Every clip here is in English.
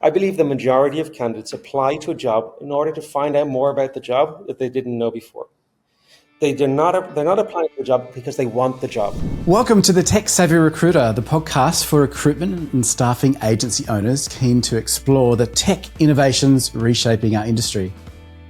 I believe the majority of candidates apply to a job in order to find out more about the job that they didn't know before. They're not applying for a job because they want the job. Welcome to the Tech Savvy Recruiter, the podcast for recruitment and staffing agency owners keen to explore the tech innovations reshaping our industry.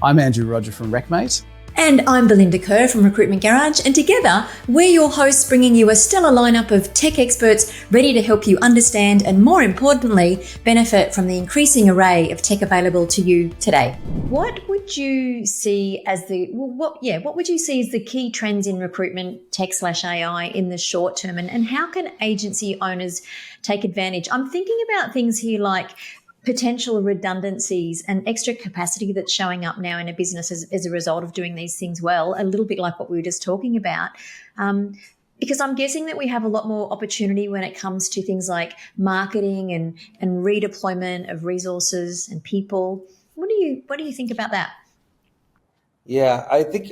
I'm Andrew Roger from recMate. And I'm Belinda Kerr from Recruitment Garage, and together we're your hosts, bringing you a stellar lineup of tech experts ready to help you understand and, more importantly, benefit from the increasing array of tech available to you today. What would you see as what would you see as the key trends in recruitment tech/AI in the short term, and how can agency owners take advantage? I'm thinking about things here like potential redundancies and extra capacity that's showing up now in a business as a result of doing these things well, a little bit like what we were just talking about. Because I'm guessing that we have a lot more opportunity when it comes to things like marketing and redeployment of resources and people. What do you think about that? Yeah, I think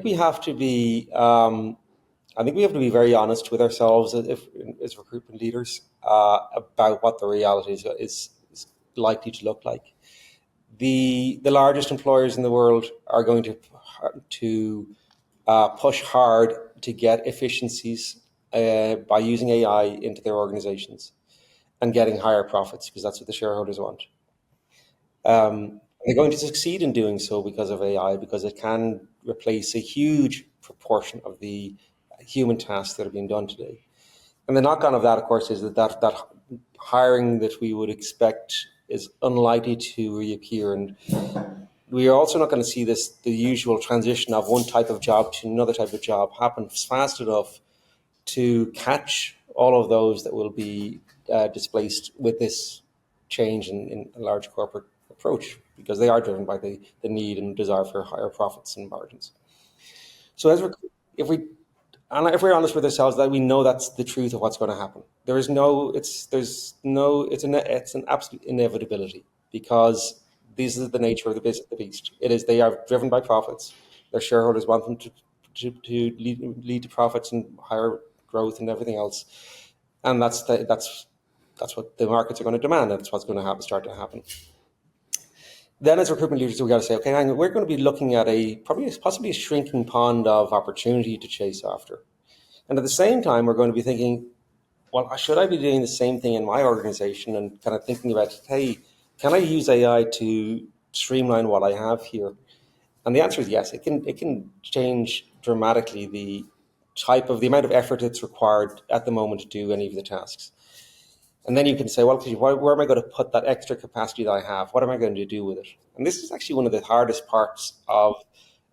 we have to be very honest with ourselves as recruitment leaders about what the reality is likely to look like. The largest employers in the world are going to push hard to get efficiencies by using AI into their organizations and getting higher profits, because that's what the shareholders want. They're going to succeed in doing so because of AI, because it can replace a huge proportion of the human tasks that are being done today. And the knock-on of that, of course, is that hiring that we would expect is unlikely to reappear. And we are also not going to see the usual transition of one type of job to another type of job happen fast enough to catch all of those that will be displaced with this change in a large corporate approach, because they are driven by the need and desire for higher profits and margins. So if we're honest with ourselves, that we know that's the truth of what's going to happen. It's an absolute inevitability, because this is the nature of the beast. They are driven by profits. Their shareholders want them to lead to profits and higher growth and everything else, and that's what the markets are going to demand. That's what's going to start to happen. Then, as recruitment leaders, we got to say, okay, we're going to be looking at possibly a shrinking pond of opportunity to chase after. And at the same time, we're going to be thinking, well, should I be doing the same thing in my organization? And kind of thinking about, hey, can I use AI to streamline what I have here? And the answer is yes. It can change dramatically the amount of effort that's required at the moment to do any of the tasks. And then you can say, well, where am I going to put that extra capacity that I have? What am I going to do with it? And this is actually one of the hardest parts of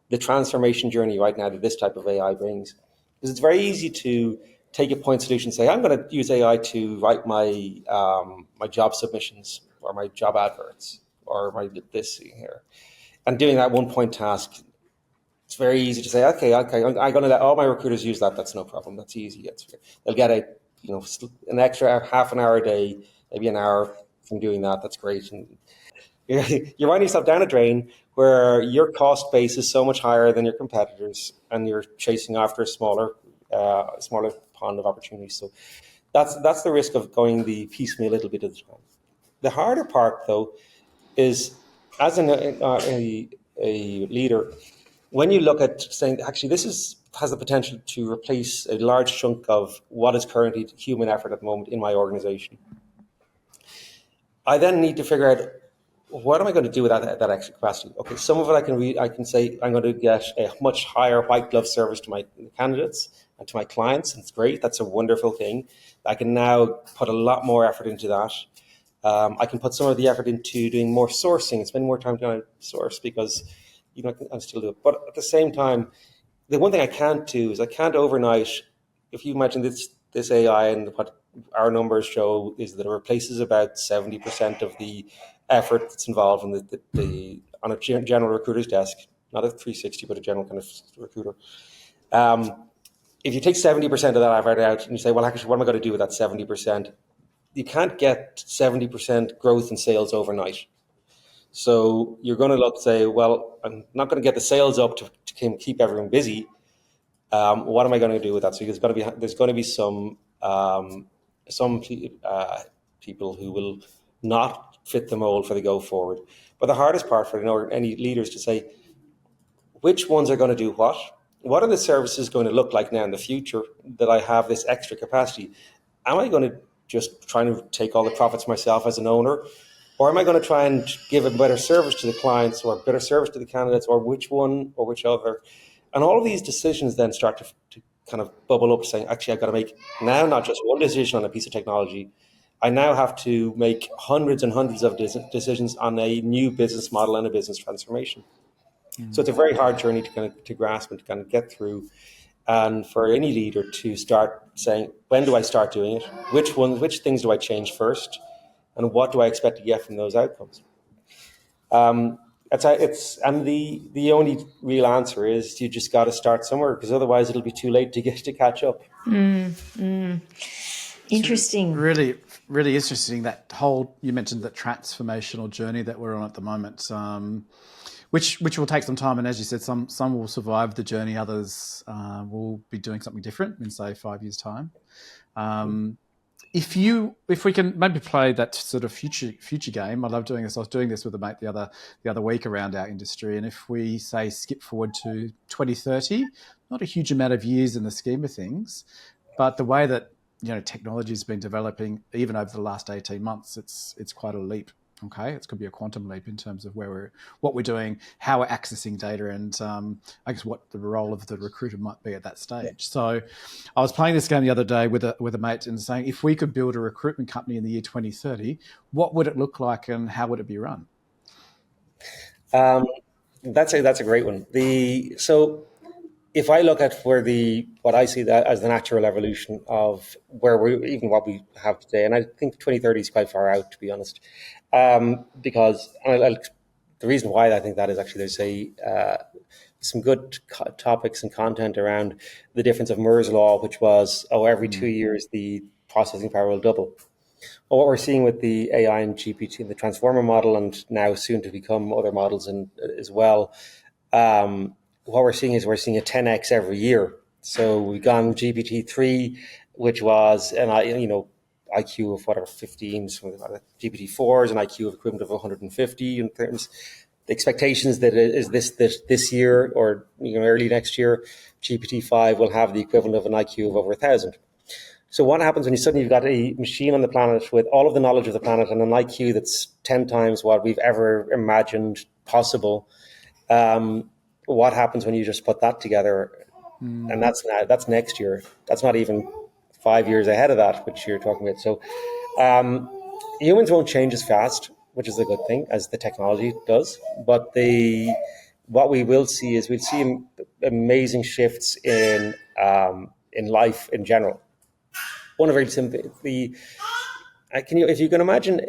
the transformation journey right now that this type of AI brings. Because it's very easy to take a point solution and say, I'm going to use AI to write my job submissions or my job adverts or my this here. And doing that one point task, it's very easy to say, okay, I'm going to let all my recruiters use that. That's no problem. That's easy. They'll get an extra half an hour a day, maybe an hour from doing that. That's great. And you're running yourself down a drain where your cost base is so much higher than your competitors, and you're chasing after a smaller pond of opportunities. So that's the risk of going the piecemeal a little bit at a time. The harder part, though, is as a leader, when you look at saying, actually, this has the potential to replace a large chunk of what is currently human effort at the moment in my organization, I then need to figure out, what am I going to do with that extra capacity? Okay, some of it I can say I'm going to get a much higher white glove service to my candidates and to my clients. And it's great. That's a wonderful thing. I can now put a lot more effort into that. I can put some of the effort into doing more sourcing and spend more time to source, because I can still do it. But at the same time, the one thing I can't do is I can't overnight. If you imagine this AI, and what our numbers show is that it replaces about 70% of the effort that's involved in on a general recruiter's desk, not a 360, but a general kind of recruiter. If you take 70% of that effort out and you say, well, actually, what am I going to do with that 70%? You can't get 70% growth in sales overnight. So you're going to say, well, I'm not going to get the sales up to keep everyone busy. What am I going to do with that? So there's going to be some people who will not fit the mold for the go forward. But the hardest part for any leaders to say, which ones are going to do what? What are the services going to look like now in the future that I have this extra capacity? Am I going to just try to take all the profits myself as an owner? Or am I going to try and give a better service to the clients or better service to the candidates, or which one or which other? And all of these decisions then start to kind of bubble up, saying, actually, I've got to make now not just one decision on a piece of technology. I now have to make hundreds and hundreds of decisions on a new business model and a business transformation. So it's a very hard journey to grasp and to kind of get through. And for any leader to start saying, when do I start doing it? Which things do I change first? And what do I expect to get from those outcomes? And the only real answer is you just got to start somewhere, because otherwise it'll be too late to catch up. Interesting. Really, really interesting. You mentioned that transformational journey that we're on at the moment, which will take some time. And as you said, some will survive the journey, others will be doing something different in, say, 5 years' time. If we can maybe play that sort of future game, I love doing this. I was doing this with a mate the other week around our industry, and if we say skip forward to 2030, not a huge amount of years in the scheme of things, but the way that technology has been developing even over the last 18 months, it's quite a leap. Okay, it's going to be a quantum leap in terms of what we're doing, how we're accessing data, and I guess what the role of the recruiter might be at that stage. So, I was playing this game the other day with a mate and saying, if we could build a recruitment company in the year 2030, what would it look like and how would it be run? That's a great one. So if I look at what I see that as the natural evolution of even what we have today, and I think 2030 is quite far out, to be honest. Because the reason why I think that is actually there's some good topics and content around the difference of Moore's law, which was, every 2 years the processing power will double. Well, what we're seeing with the AI and GPT and the transformer model, and now soon to become other models as well, what we're seeing is a 10x every year. So we've gone GPT-3, which was IQ of whatever 15, GPT-4 is an IQ of equivalent of 150 in terms. The expectations that is this year or early next year, GPT-5 will have the equivalent of an IQ of over 1,000. So what happens when you've got a machine on the planet with all of the knowledge of the planet and an IQ that's 10 times what we've ever imagined possible? What happens when you just put that together? And that's next year. That's not even 5 years ahead of that, which you're talking about. So humans won't change as fast, which is a good thing, as the technology does. But what we will see is amazing shifts in life in general. One of very simple, if you can imagine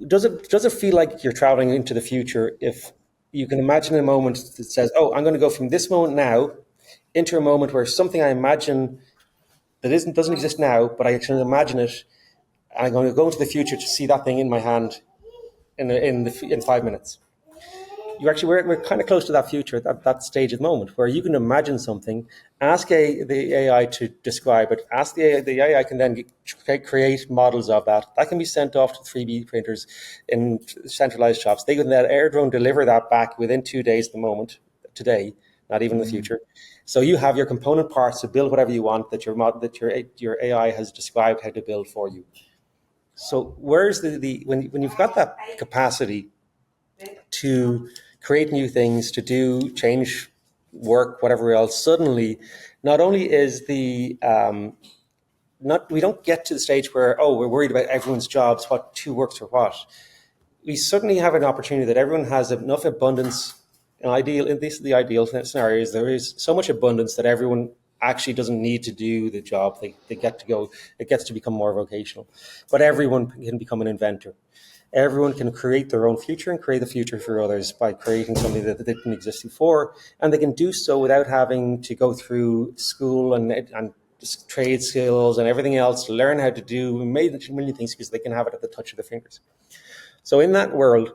does it feel like you're traveling into the future if you can imagine a moment that says, I'm going to go from this moment now into a moment where something I imagine that doesn't exist now, but I can imagine it, and I'm going to go into the future to see that thing in my hand in 5 minutes. We're kind of close to that future at that stage at the moment, where you can imagine something, ask the AI to describe it, ask the AI can then create models of that. That can be sent off to 3D printers in centralized shops. They can then air drone deliver that back within 2 days at the moment, today, not even in the future. So you have your component parts to build whatever you want that your AI has described how to build for you. So where's when you've got that capacity to create new things, to change work, whatever else, suddenly, not only is we don't get to the stage where, we're worried about everyone's jobs, who works for what. We suddenly have an opportunity that everyone has enough abundance. This is the ideal scenario, is there is so much abundance that everyone actually doesn't need to do the job. They get to go, it gets to become more vocational. But everyone can become an inventor. Everyone can create their own future and create the future for others by creating something that didn't exist before. And they can do so without having to go through school and trade skills and everything else to learn how to do many things, because they can have it at the touch of their fingers. So in that world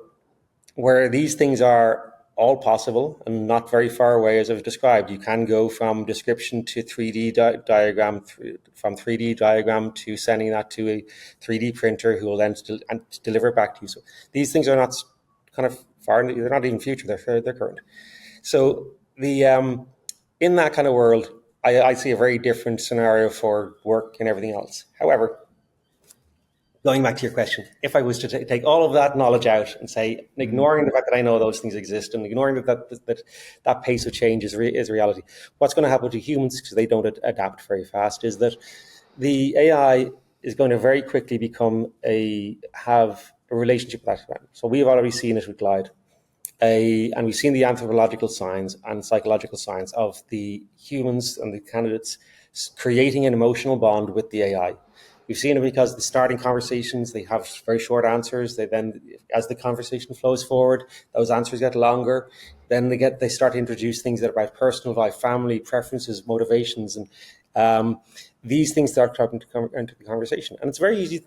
where these things are all possible and not very far away, as I've described. You can go from description to 3D diagram, from 3D diagram to sending that to a 3D printer who will then deliver it back to you. So these things are not kind of far, they're not even future, they're current. So in that kind of world, I see a very different scenario for work and everything else. However, going back to your question, if I was to take all of that knowledge out and say, ignoring the fact that I know those things exist and ignoring that pace of change is reality, what's going to happen to humans, because they don't adapt very fast, is that the AI is going to very quickly have a relationship with that. So we've already seen it with Glyde. And we've seen the anthropological signs and psychological signs of the humans and the candidates creating an emotional bond with the AI. We've seen it because the starting conversations, they have very short answers. They then, as the conversation flows forward, those answers get longer. Then they start to introduce things that are about personal life, family, preferences, motivations, and these things start to come into the conversation. And it's very easy.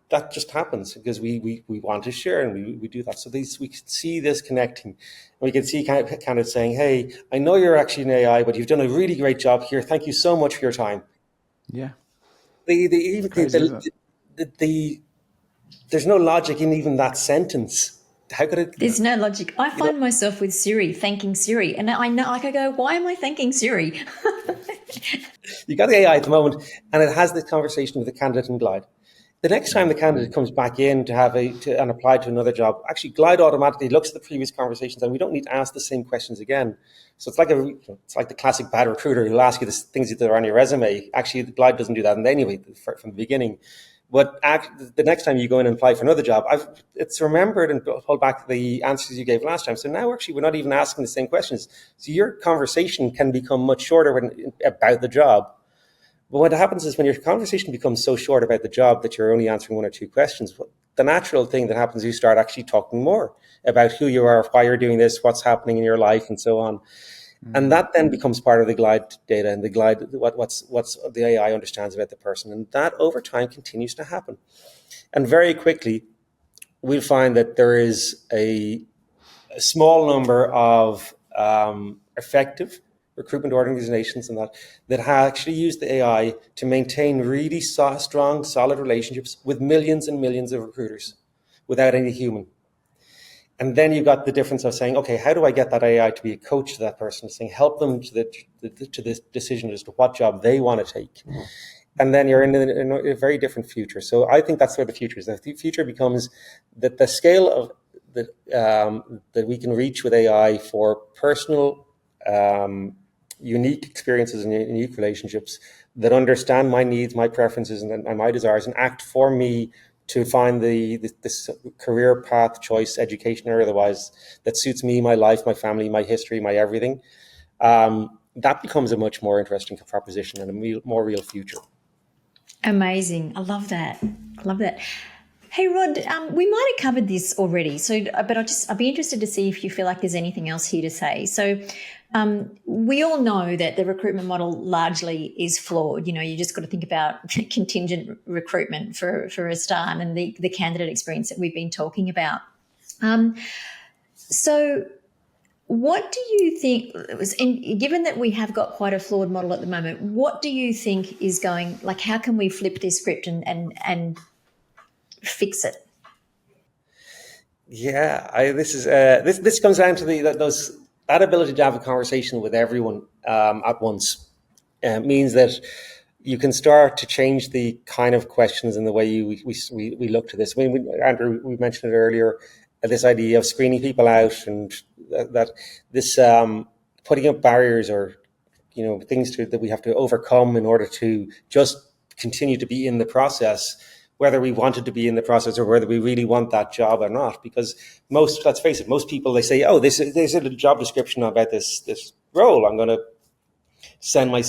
That just happens because we want to share, and we do that. So we can see this connecting, and we can see kind of saying, "Hey, I know you're actually an AI, but you've done a really great job here. Thank you so much for your time." Yeah. There's no logic in even that sentence. How could it? There's no logic. I find myself with Siri thanking Siri, and I know, like, I go, "Why am I thanking Siri?" You got the AI at the moment, and it has this conversation with the candidate in Glyde. The next time the candidate comes back in and apply to another job, actually Glyde automatically looks at the previous conversations, and we don't need to ask the same questions again. So it's like the classic bad recruiter who'll ask you the things that are on your resume. Actually, Glyde doesn't do that anyway from the beginning. But the next time you go in and apply for another job, it's remembered and pulled back the answers you gave last time. So now actually we're not even asking the same questions. So your conversation can become much shorter about the job. But what happens is when your conversation becomes so short about the job that you're only answering one or two questions, the natural thing that happens is you start actually talking more about who you are, why you're doing this, what's happening in your life, and so on. And that then becomes part of the Glyde data and the Glyde what's the AI understands about the person. And that over time continues to happen. And very quickly, we'll find that there is a small number of effective recruitment organizations and that actually use the AI to maintain really strong, solid relationships with millions and millions of recruiters without any human. And then you've got the difference of saying, okay, how do I get that AI to be a coach to that person, saying help them to this decision as to what job they want to take. And then you're in a very different future. So I think that's where the future is. The future becomes that the scale of that we can reach with AI for personal unique experiences and unique relationships that understand my needs, my preferences, and my desires, and act for me to find this career path, choice, education, or otherwise that suits me, my life, my family, my history, my everything. That becomes a much more interesting proposition and a more real future. Amazing. I love that. Hey, Rod, we might have covered this already, but I'd be interested to see if you feel like there's anything else here to say. So we all know that the recruitment model largely is flawed. You know, you just got to think about contingent recruitment for a start and the candidate experience that we've been talking about. So what do you think, given that we have got quite a flawed model at the moment, what do you think is going, like, how can we flip this script and fix it? Yeah, this comes down to that ability to have a conversation with everyone at once. Means that you can start to change the kind of questions and the way we look to this. I mean, Andrew, we mentioned it earlier, this idea of screening people out, and that this putting up barriers or things that we have to overcome in order to just continue to be in the process, whether we wanted to be in the process or whether we really want that job or not. Because let's face it, most people, they say, oh, there's a job description about this role. I'm going to send my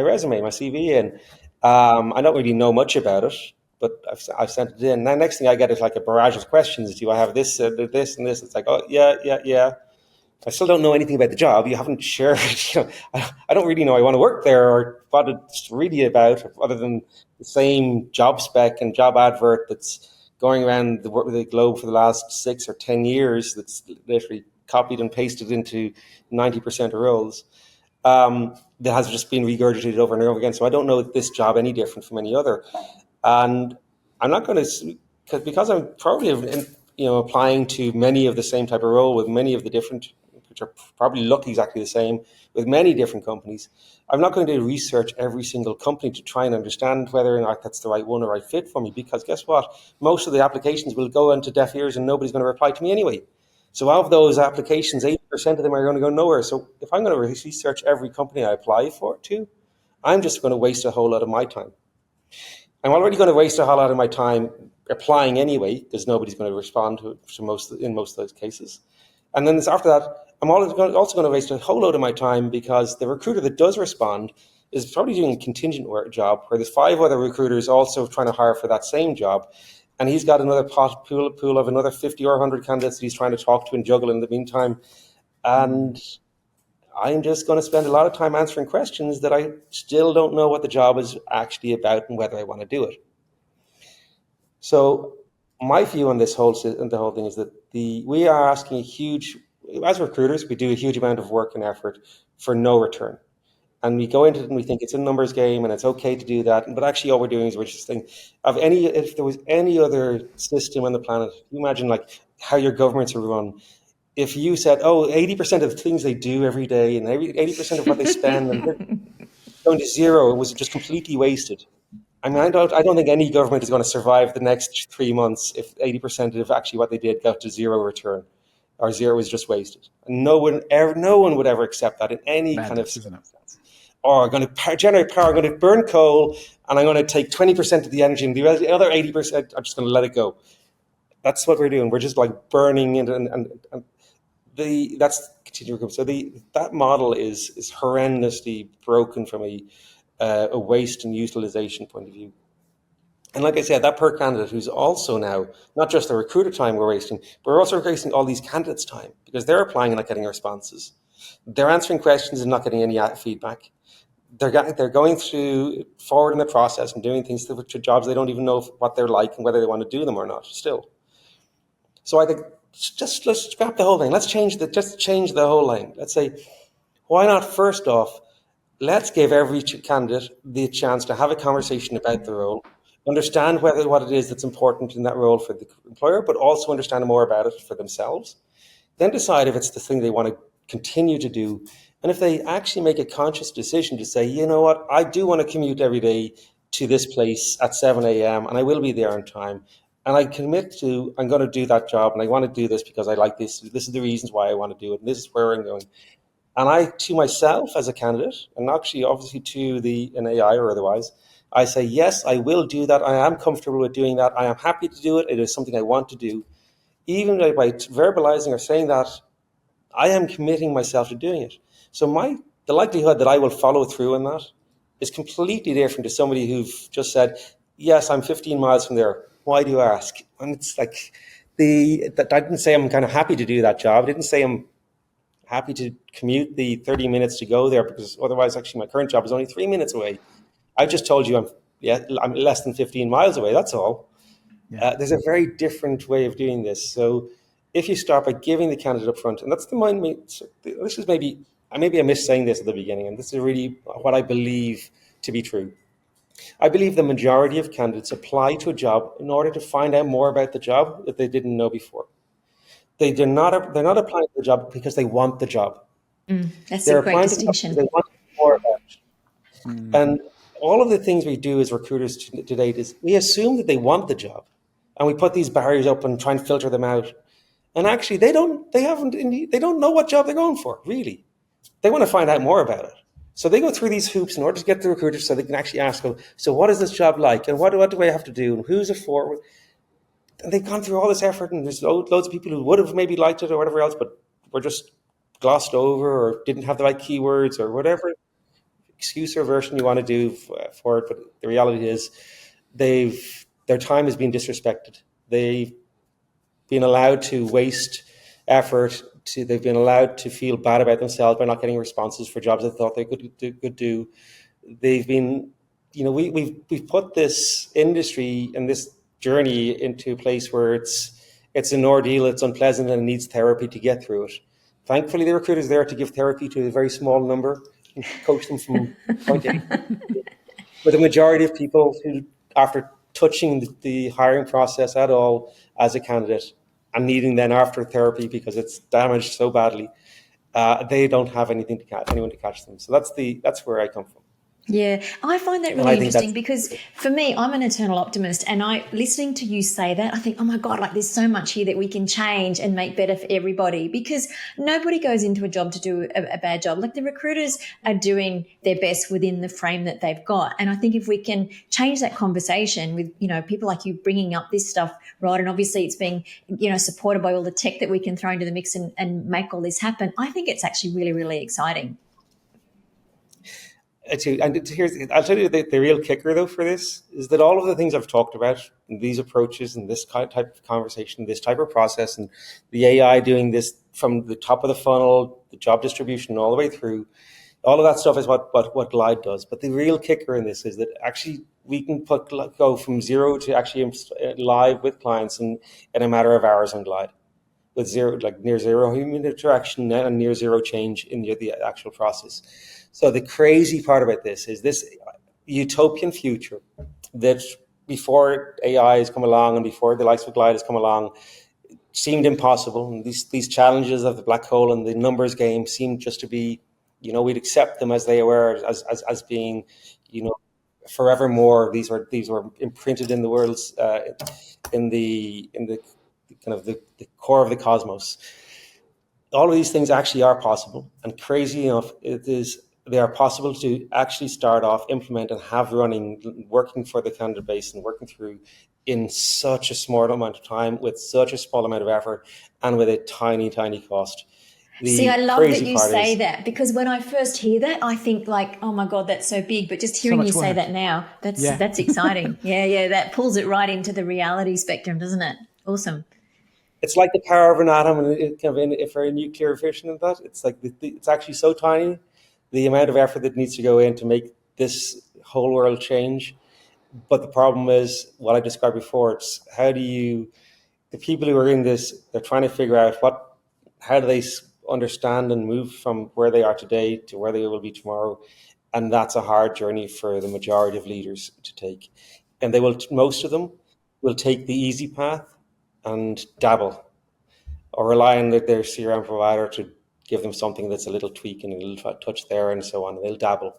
resume, my CV in. I don't really know much about it, but I've sent it in. Now, next thing I get is like a barrage of questions. Do I have this, this, and this? It's like, oh, yeah. I still don't know anything about the job. You haven't shared. I don't really know I want to work there or what it's really about, other than the same job spec and job advert that's going around the globe for the last 6 or 10 years. That's literally copied and pasted into 90% of roles. That has just been regurgitated over and over again. So I don't know this job any different from any other. And I'm not going to, because I'm probably, applying to many of the same type of role with many of the different, which are probably look exactly the same with many different companies. I'm not going to research every single company to try and understand whether or not that's the right one or right fit for me, because guess what? Most of the applications will go into deaf ears and nobody's going to reply to me anyway. So of those applications, 80% of them are going to go nowhere. So if I'm going to research every company I apply to, I'm just going to waste a whole lot of my time. I'm already going to waste a whole lot of my time applying anyway, because nobody's going to respond to most of those cases. And then after that, I'm also going to waste a whole load of my time, because the recruiter that does respond is probably doing a contingent work job where there's 5 other recruiters also trying to hire for that same job. And he's got another pool of another 50 or 100 candidates that he's trying to talk to and juggle in the meantime. And I'm just going to spend a lot of time answering questions that I still don't know what the job is actually about and whether I want to do it. So my view on the whole thing is that we are asking as recruiters, we do a huge amount of work and effort for no return. And we go into it and we think it's a numbers game and it's okay to do that. But actually all we're doing is we're just thinking if there was any other system on the planet, you imagine like how your governments are run. If you said, 80% of the things they do every day and 80% of what they spend and going to zero, it was just completely wasted. I mean, I don't think any government is going to survive the next 3 months if 80% of actually what they did got to zero return, or zero was just wasted. And no one would ever accept that in any kind of circumstance. Or I'm going to generate power, I'm going to burn coal, and I'm going to take 20% of the energy, and the other 80%, I'm just going to let it go. That's what we're doing. We're just like burning it, and that's continuing. So that model is horrendously broken from a waste and utilization point of view. And like I said, that per candidate who's also now not just the recruiter time we're wasting, but we're also wasting all these candidates' time, because they're applying and not getting responses. They're answering questions and not getting any feedback. They're going forward in the process and doing things to jobs they don't even know what they're like and whether they want to do them or not still. So I think let's scrap the whole thing. Let's change the whole line. Let's say, why not first off, let's give every candidate the chance to have a conversation about the role, understand what it is that's important in that role for the employer, but also understand more about it for themselves. Then decide if it's the thing they want to continue to do. And if they actually make a conscious decision to say, you know what, I do want to commute every day to this place at 7 a.m. and I will be there on time. And I commit to, I'm going to do that job and I want to do this because I like this. This is the reasons why I want to do it. And this is where I'm going. And I, to myself as a candidate, and actually obviously to an AI or otherwise, I say, yes, I will do that. I am comfortable with doing that. I am happy to do it. It is something I want to do. Even by verbalizing or saying that, I am committing myself to doing it. So the likelihood that I will follow through on that is completely different to somebody who've just said, yes, I'm 15 miles from there. Why do you ask? And it's like, I didn't say I'm kind of happy to do that job. I didn't say I'm happy to commute the 30 minutes to go there, because otherwise actually my current job is only 3 minutes away. I just told you I'm less than 15 miles away. That's all. Yeah. There's a very different way of doing this. So if you start by giving the candidate up front, and that's this is maybe I missed saying this at the beginning, and this is really what I believe to be true. I believe the majority of candidates apply to a job in order to find out more about the job that they didn't know before. They're not applying to the job because they want the job. That's a great distinction. They want more about it. And all of the things we do as recruiters to date is we assume that they want the job, and we put these barriers up and try and filter them out. And actually, they don't know what job they're going for, really. They want to find out more about it. So they go through these hoops in order to get the recruiter so they can actually ask them, so what is this job like? And what do I have to do? And who's it for? And they've gone through all this effort, and there's loads of people who would have maybe liked it or whatever else, but were just glossed over or didn't have the right keywords or whatever excuse or version you want to do for it. But the reality is their time has been disrespected. They've been allowed to waste effort. They've been allowed to feel bad about themselves by not getting responses for jobs they thought they could do. They've been, we've put this industry and this journey into a place where it's an ordeal, it's unpleasant, and it needs therapy to get through it. Thankfully, the recruiter's there to give therapy to a very small number and coach them from point A. But the majority of people who, after touching the hiring process at all as a candidate and needing then after therapy because it's damaged so badly, they don't have anything to catch, anyone to catch them. So that's where I come from. Yeah, I find that And really I think interesting that's because for me, I'm an eternal optimist, and listening to you say that, I think, oh my God, like there's so much here that we can change and make better for everybody, because nobody goes into a job to do a bad job. Like the recruiters are doing their best within the frame that they've got. And I think if we can change that conversation with, people like you bringing up this stuff, right, and obviously it's being, supported by all the tech that we can throw into the mix and make all this happen, I think it's actually really, really exciting. I'll tell you the real kicker though for this is that all of the things I've talked about, and these approaches and this type of conversation, this type of process, and the AI doing this from the top of the funnel, the job distribution all the way through, all of that stuff is what Glyde does. But the real kicker in this is that actually we can go from zero to actually live with clients in a matter of hours on Glyde, with near zero human interaction and near zero change in the actual process. So the crazy part about this is this utopian future that before AI has come along and before the likes of Glyde has come along seemed impossible. And these challenges of the black hole and the numbers game seemed just to be, we'd accept them as they were, as being, forevermore. These were imprinted in the world's in the kind of the core of the cosmos. All of these things actually are possible, and crazy enough, they are possible to actually start off, implement, and have running, working for the candidate base and working through in such a small amount of time, with such a small amount of effort, and with a tiny, tiny cost. See, I love that you say that, because when I first hear that, I think like, oh my God, that's so big. But just hearing you say that now, that's exciting. Yeah, that pulls it right into the reality spectrum, doesn't it? Awesome. It's like the power of an atom, and for a nuclear fission and that, it's like it's actually so tiny, the amount of effort that needs to go in to make this whole world change. But the problem is what I described before. It's the people who are in this, they're trying to figure out how do they understand and move from where they are today to where they will be tomorrow. And that's a hard journey for the majority of leaders to take. And most of them will take the easy path and dabble, or rely on their CRM provider to give them something that's a little tweak and a little touch there and so on. They'll dabble.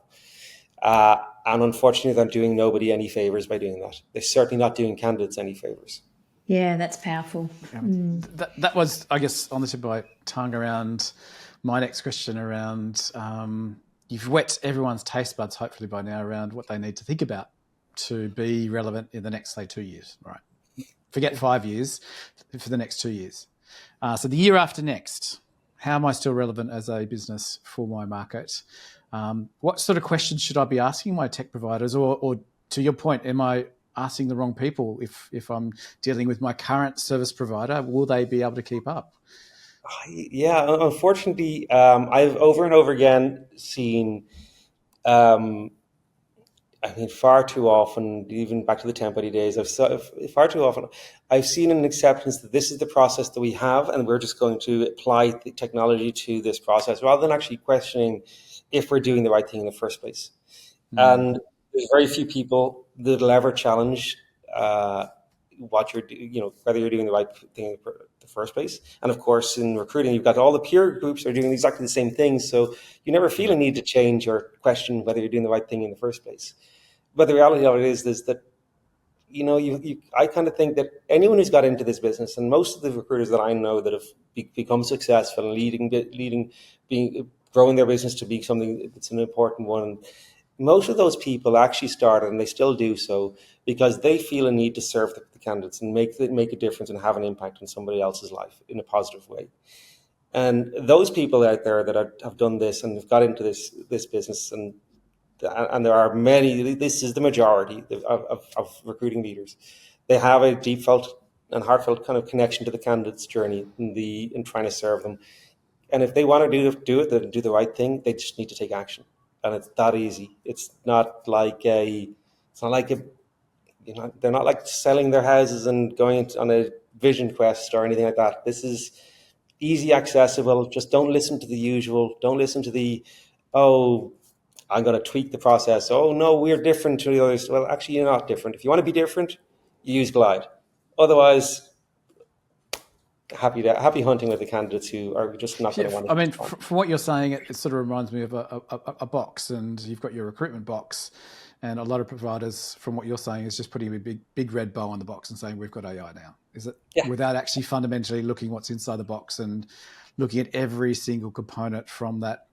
And unfortunately, they're doing nobody any favors by doing that. They're certainly not doing candidates any favors. Yeah, that's powerful. That was, I guess, on the tip of my tongue around my next question around, you've whet everyone's taste buds, hopefully by now, around what they need to think about to be relevant in the next, say, 2 years, right? Forget 5 years, for the next 2 years. So the year after next, how am I still relevant as a business for my market? What sort of questions should I be asking my tech providers? Or to your point, am I asking the wrong people? If I'm dealing with my current service provider, will they be able to keep up? Yeah, unfortunately, I've over and over again seen, far too often, even back to the Tempody days, far too often, I've seen an acceptance that this is the process that we have, and we're just going to apply the technology to this process, rather than actually questioning if we're doing the right thing in the first place. And there's very few people that'll ever challenge what you're, whether you're doing the right thing in the first place. And of course, in recruiting, you've got all the peer groups that are doing exactly the same thing, so you never feel a need to change or question whether you're doing the right thing in the first place. But the reality of it is that, I kind of think that anyone who's got into this business, and most of the recruiters that I know that have become successful and growing their business to be something that's an important one, most of those people actually started, and they still do so, because they feel a need to serve the candidates and make a difference and have an impact on somebody else's life in a positive way. And those people out there that have done this and have got into this business, and there are many, this is the majority of recruiting leaders, they have a deep felt and heartfelt kind of connection to the candidate's journey in trying to serve them. And if they want to do it and do the right thing, they just need to take action. And it's that easy. It's not like they're not like selling their houses and going on a vision quest or anything like that. This is easy accessible. Just don't listen to the usual. Don't listen to the, oh, I'm going to tweak the process. Oh no, we're different to the others. Well, actually, you're not different. If you want to be different, you use Glyde. Otherwise, happy hunting with the candidates who are just not going Yeah, to want I to mean, respond. from what you're saying, it sort of reminds me of a box, and you've got your recruitment box, and a lot of providers, from what you're saying, is just putting a big red bow on the box and saying we've got AI now. Is it Yeah, without actually fundamentally looking what's inside the box and looking at every single component from that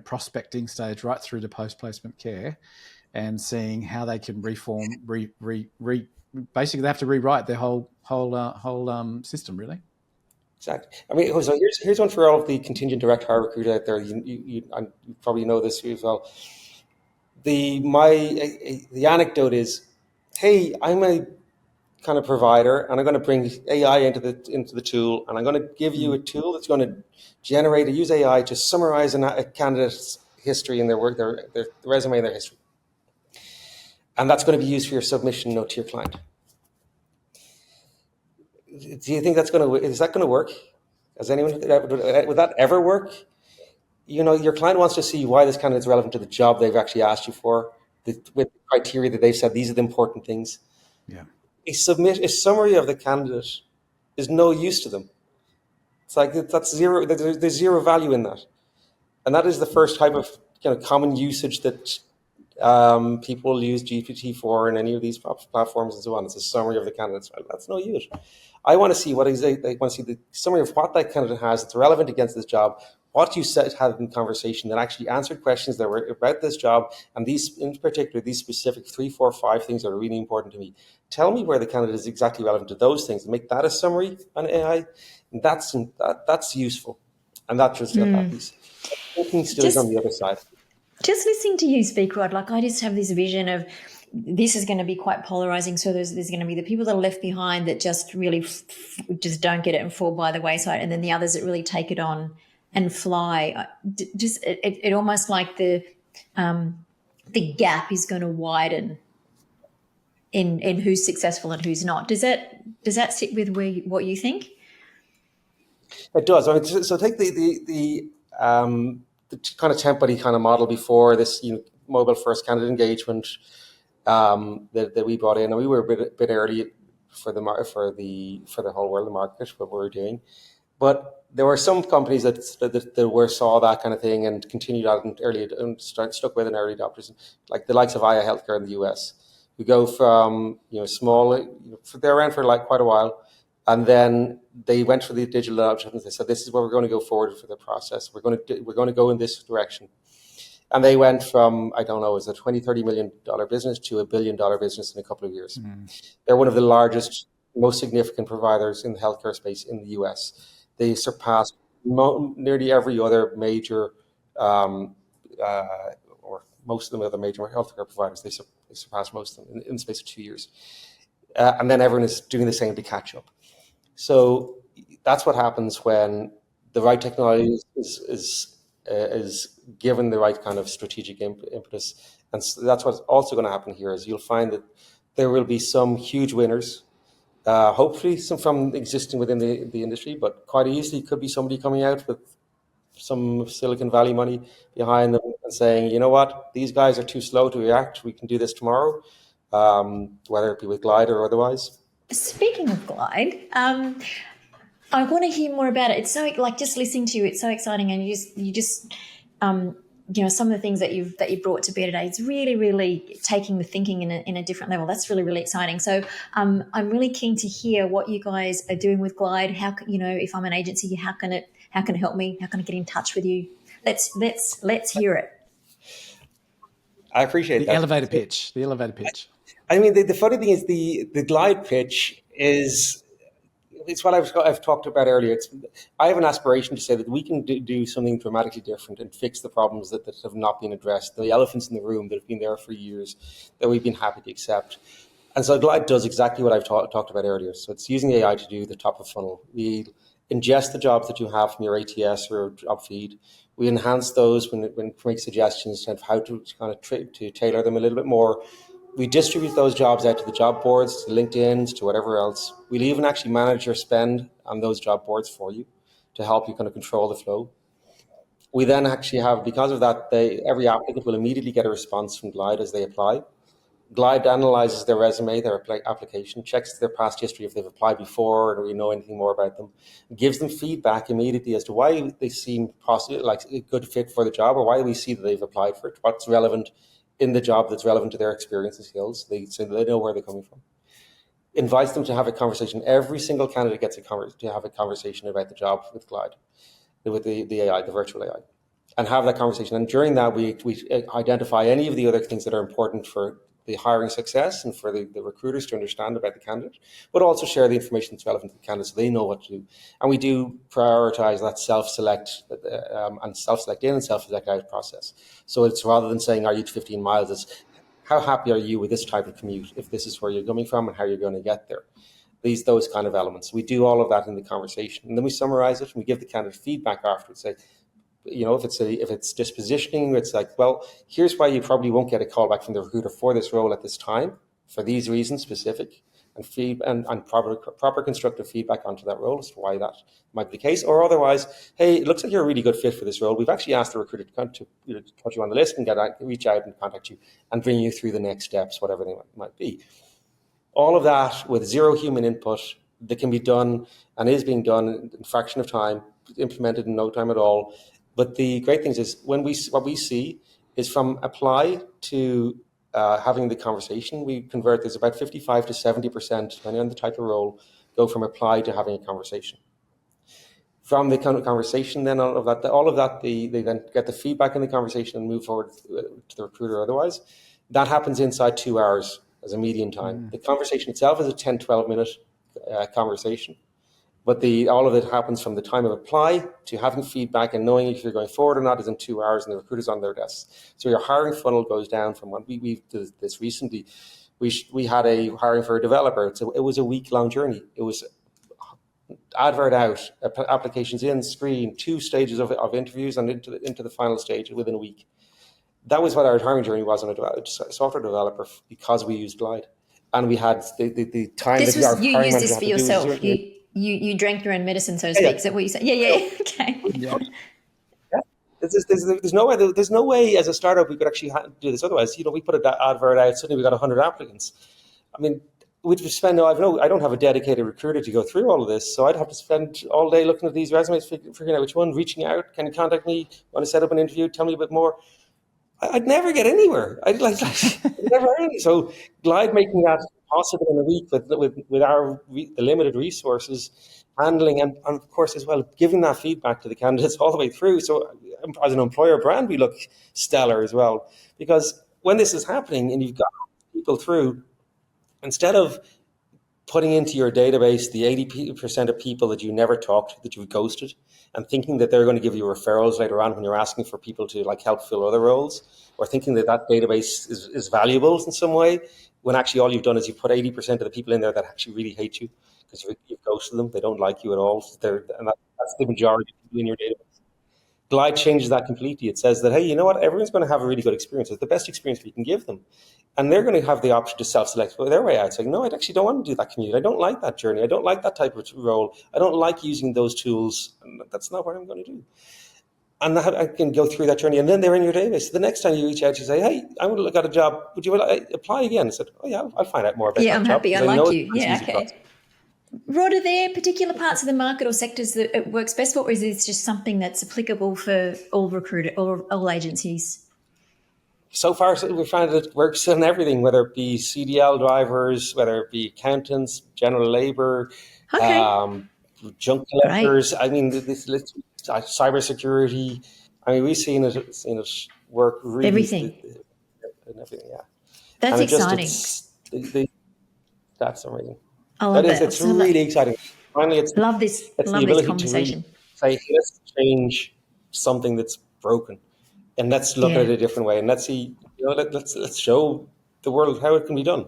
prospecting stage right through to post placement care, and seeing how they can reform, basically they have to rewrite their whole system really. exactly. I mean, so here's one for all of the contingent direct hire recruiters out there. You probably know this as well. The anecdote is, hey, I'm a kind of provider, and I'm going to bring AI into the tool, and I'm going to give you a tool that's going to use AI to summarize a candidate's history and their work, their resume and their history, and that's going to be used for your submission note to your client. Do you think is that going to work? Would that ever work? Your client wants to see why this candidate is relevant to the job they've actually asked you for, with the criteria that they've said these are the important things. Yeah. A summary of the candidate is no use to them. It's like that's zero. There's zero value in that, and that is the first type of common usage that people use GPT for in any of these platforms and so on. It's a summary of the candidates. Well, that's no use. I want to see they want to see the summary of what that candidate has that's relevant against this job. What you had in conversation that actually answered questions that were about this job, and these in particular, these specific 3, 4, 5 things that are really important to me. Tell me where the candidate is exactly relevant to those things, and make that a summary on AI. And that's useful, and that just got that piece. Thinking still is on the other side. Just listening to you speak, Rod, like I just have this vision of this is going to be quite polarizing. So there's going to be the people that are left behind that just really just don't get it and fall by the wayside, and then the others that really take it on and fly. Just it almost like the gap is going to widen in who's successful and who's not. Does that sit with what you think? It does. I mean, so take the kind of template kind of model before this, mobile first candidate engagement that we brought in, and we were a bit early for the whole world market what we were doing, but there were some companies that saw that kind of thing and continued out and stuck with an early adopters, like the likes of Aya Healthcare in the US. We go from small, they're around for like quite a while. And then they went for the digital adoption. They said, "This is where we're going to go forward for the process. We're going to go in this direction." And they went from, I don't know, is a $20-30 million business to $1 billion business in a couple of years. They're one of the largest, most significant providers in the healthcare space in the US. They surpassed nearly every other major, or most of the other major healthcare providers. They surpassed most of them in the space of 2 years. And then everyone is doing the same to catch up. So that's what happens when the right technology is given the right kind of strategic impetus, and so that's what's also going to happen here. Is you'll find that there will be some huge winners, hopefully some from existing within the industry, but quite easily could be somebody coming out with some Silicon Valley money behind them and saying, you know what, these guys are too slow to react. We can do this tomorrow, whether it be with Glyde or otherwise. Speaking of Glyde, I want to hear more about it. It's so just listening to you, it's so exciting, and you just some of the things that you brought to bear today. It's really, really taking the thinking in a different level. That's really, really exciting. So I'm really keen to hear what you guys are doing with Glyde. How if I'm an agency, how can it help me? How can I get in touch with you? Let's hear it. I appreciate the that. elevator pitch. The elevator pitch. I mean, the funny thing is the Glyde pitch is. It's what I've talked about earlier. I have an aspiration to say that we can do something dramatically different and fix the problems that have not been addressed, the elephants in the room that have been there for years, that we've been happy to accept. And so Glyde does exactly what I've talked about earlier. So it's using AI to do the top of funnel. We ingest the jobs that you have from your ATS or job feed. We enhance those when we make suggestions of how to kind of to tailor them a little bit more. We distribute those jobs out to the job boards, to LinkedIn, to whatever else. We'll even actually manage your spend on those job boards for you. to help you kind of control the flow. We then actually have, because of that, every applicant will immediately get a response from Glyde as they apply. Glyde analyzes their resume, their application, checks their past history if they've applied before or we know anything more about them, gives them feedback immediately as to why they seem possibly like a good fit for the job, or why we see that they've applied for it, what's relevant in the job that's relevant to their experience and skills, so they know where they're coming from. Invites them to have a conversation. Every single candidate gets to have a conversation about the job with Glyde, with the AI, the virtual AI, and have that conversation. And during that, we identify any of the other things that are important for the hiring success and for the recruiters to understand about the candidate, but also share the information that's relevant to the candidate so they know what to do. And we do prioritize that self-select and self-select in and self-select out process. So it's rather than saying, are you 15 miles, it's how happy are you with this type of commute, if this is where you're coming from and how you're going to get there. Those kind of elements. We do all of that in the conversation. And then we summarize it and we give the candidate feedback afterwards. Say, if it's dispositioning, it's like, well, here's why you probably won't get a call back from the recruiter for this role at this time, for these reasons specific, and proper constructive feedback onto that role as to why that might be the case. Or otherwise, hey, it looks like you're a really good fit for this role. We've actually asked the recruiter to put you on the list and reach out and contact you and bring you through the next steps, whatever they might be. All of that with zero human input that can be done and is being done in a fraction of time, implemented in no time at all. But the great thing is what we see is from apply to having the conversation, we convert, there's about 55 to 70%, depending on the type of role, go from apply to having a conversation. From the kind of conversation, then all of that, they then get the feedback in the conversation and move forward to the recruiter otherwise. That happens inside 2 hours as a median time. The conversation itself is a 10, 12-minute conversation. But all of it happens from the time of apply to having feedback and knowing if you're going forward or not is in 2 hours, and the recruiter's on their desk. So your hiring funnel goes down from what we did this recently. We had a hiring for a developer. So it was a week-long journey. It was advert out, applications in, screen, 2 stages of interviews, and into the final stage within a week. That was what our hiring journey was on a software developer, because we used Glyde. And we had the time this that was, our you hiring used manager this had for to do yourself. was You drank your own medicine, so to speak. Is that what you said? Yeah. Okay. Yeah. There's no way as a startup we could actually do this otherwise. We put an advert out, suddenly we got 100 applicants. I mean, we'd spend. I don't have a dedicated recruiter to go through all of this, so I'd have to spend all day looking at these resumes, figuring out which one, reaching out. Can you contact me? Want to set up an interview? Tell me a bit more. I'd never get anywhere. I'd never any. So Glyde making that possible in a week with our the limited resources, handling and of course as well giving that feedback to the candidates all the way through. So as an employer brand, we look stellar as well, because when this is happening and you've got people through, instead of putting into your database the 80% of people that you never talked to, that you've ghosted, and thinking that they're going to give you referrals later on when you're asking for people to help fill other roles, or thinking that database is valuable in some way, when actually all you've done is you've put 80% of the people in there that actually really hate you because you've ghosted them. They don't like you at all. That's the majority of people in your database. Glyde changes that completely. It says that, hey, you know what? Everyone's going to have a really good experience. It's the best experience we can give them. And they're going to have the option to self-select their way out, saying, no, I actually don't want to do that commute. I don't like that journey. I don't like that type of role. I don't like using those tools. That's not what I'm going to do. And I can go through that journey. And then they're in your database. So the next time you reach out, you say, hey, I would have got a job. Would you apply again? I said, oh, yeah, I'll find out more about that I'm job. happy. I like you. Yeah, okay. Process. Rod, are there particular parts of the market or sectors that it works best for, or is this just something that's applicable for all agencies? So far, we found that it works in everything, whether it be CDL drivers, whether it be accountants, general labour, junk collectors. Great. I mean, this cybersecurity. I mean, we've seen it work really. Everything. And everything, yeah. That's exciting. That's amazing. I love that. It's really exciting. Finally, love this conversation. To really say, let's change something that's broken, and let's look at it a different way, and let's see. Let's show the world how it can be done.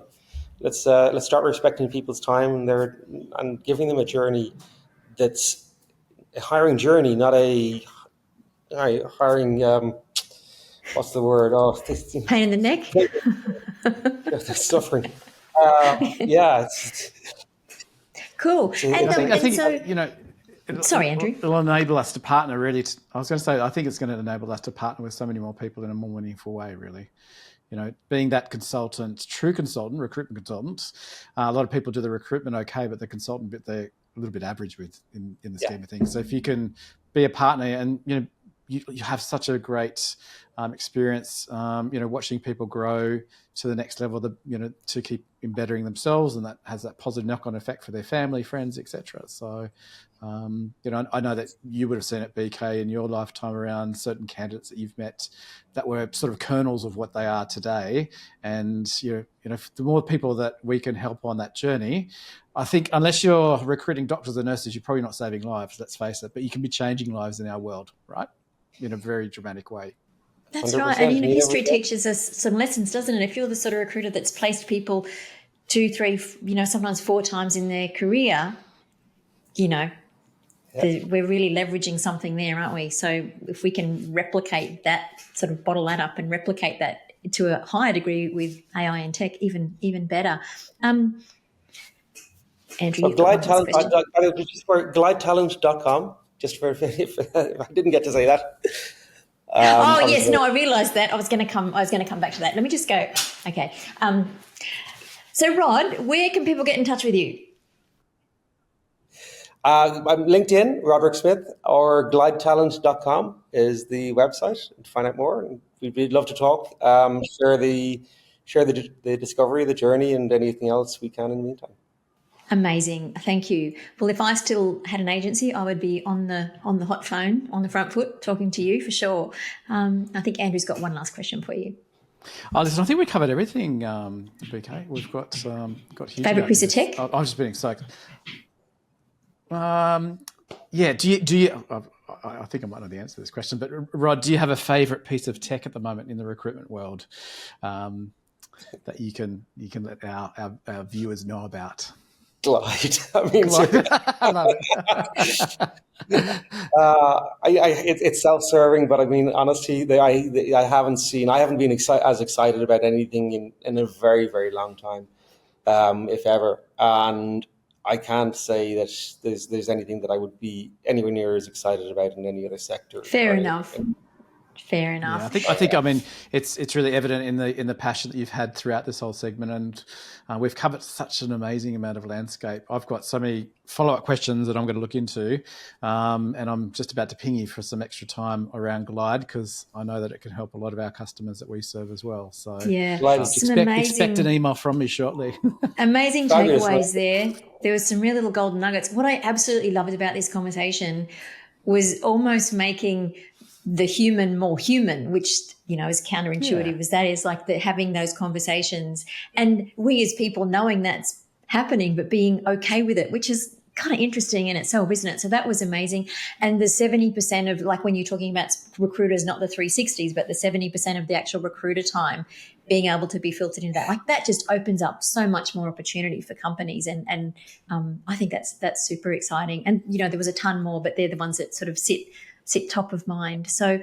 Let's start respecting people's time and giving them a journey that's a hiring journey, not a hiring. What's the word? Oh, pain in the neck. Suffering. Yeah. Cool. I think Sorry, Andrew. It'll enable us to partner really. I was going to say, I think it's going to enable us to partner with so many more people in a more meaningful way, really. Being that consultant, true consultant, recruitment consultant, a lot of people do the recruitment okay, but the consultant bit, they're a little bit average with in the scheme of things. So if you can be a partner and, you have such a great experience, watching people grow to the next level, to keep embedding themselves, and that has that positive knock-on effect for their family, friends, etc. So, I know that you would have seen at BK in your lifetime around certain candidates that you've met that were sort of kernels of what they are today. And, the more people that we can help on that journey, I think unless you're recruiting doctors and nurses, you're probably not saving lives, let's face it, but you can be changing lives in our world, right? In a very dramatic way. That's right. And, history teaches us some lessons, doesn't it? If you're the sort of recruiter that's placed people 2, 3, sometimes 4 times in their career, we're really leveraging something there, aren't we? So if we can replicate that, sort of bottle that up and replicate that to a higher degree with AI and tech, even better. Andrew, so GlydeTalent.com, just for if I didn't get to say that. Yes, I realised that. I was going to come back to that. Let me just go. Okay. So Rod, where can people get in touch with you? I'm LinkedIn, Roderick Smyth, or GlydeTalent.com is the website to find out more. And we'd love to talk, share the discovery, the journey, and anything else we can in the meantime. Amazing. Thank you. Well, if I still had an agency, I would be on the hot phone, on the front foot, talking to you for sure. I think Andrew's got one last question for you. Listen, I think we covered everything, BK. We've got huge favourite piece of tech? I've just been excited. Yeah. Do you? I think I might know the answer to this question, but Rod, do you have a favourite piece of tech at the moment in the recruitment world that you can let our viewers know about? Glyde. I mean, Glyde. I love it. It's self-serving, but I mean, honestly, I haven't been as excited about anything in a very, very long time, if ever. And I can't say that there's anything that I would be anywhere near as excited about in any other sector. Fair enough. Fair enough. Yeah, I think. I mean, it's really evident in the passion that you've had throughout this whole segment, and we've covered such an amazing amount of landscape. I've got so many follow-up questions that I'm going to look into, and I'm just about to ping you for some extra time around Glyde because I know that it can help a lot of our customers that we serve as well. So yeah, expect an email from me shortly. Amazing takeaways there. There was some real little golden nuggets. What I absolutely loved about this conversation was almost making the human more human, which, is counterintuitive as that is, like having those conversations and we as people knowing that's happening, but being okay with it, which is kind of interesting in itself, isn't it? So that was amazing. And the 70% of, like when you're talking about recruiters, not the 360s, but the 70% of the actual recruiter time being able to be filtered into that, like that just opens up so much more opportunity for companies. And I think that's super exciting. And, there was a ton more, but they're the ones that sort of sit top of mind. So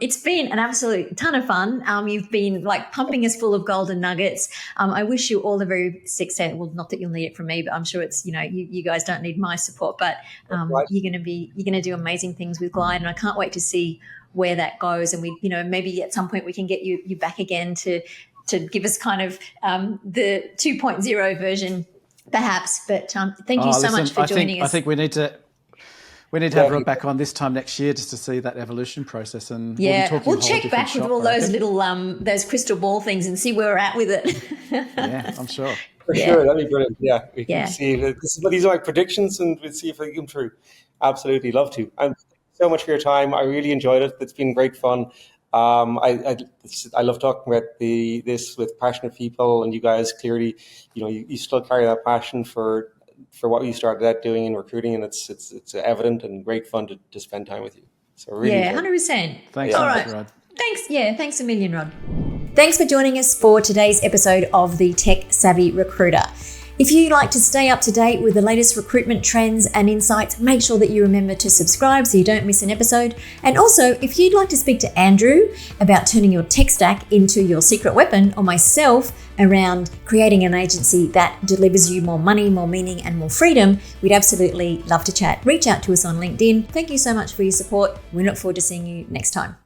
it's been an absolute ton of fun. You've been like pumping us full of golden nuggets. I wish you all the very success. Well, not that you'll need it from me, but I'm sure it's, you guys don't need my support, but you're going to do amazing things with Glyde. And I can't wait to see where that goes. And we, maybe at some point we can get you back again to give us kind of the 2.0 version perhaps. But thank you so much for joining us. I think we need to have Rod back on this time next year just to see that evolution process, and we'll check back with all those little those crystal ball things and see where we're at with it. Yeah, I'm sure. For sure, that'd be brilliant. Yeah, we can see these are my predictions, and we'll see if they come true. Absolutely, love to. Thank you so much for your time. I really enjoyed it. It's been great fun. I love talking about this with passionate people, and you guys clearly, you still carry that passion for what you started out doing in recruiting, and it's evident and great fun to spend time with you. So really 100%. Thanks so much, Rod. Thanks a million, Rod. Thanks for joining us for today's episode of the Tech Savvy Recruiter. If you like to stay up to date with the latest recruitment trends and insights, make sure that you remember to subscribe so you don't miss an episode. And also, if you'd like to speak to Andrew about turning your tech stack into your secret weapon, or myself around creating an agency that delivers you more money, more meaning, and more freedom, we'd absolutely love to chat. Reach out to us on LinkedIn. Thank you so much for your support. We look forward to seeing you next time.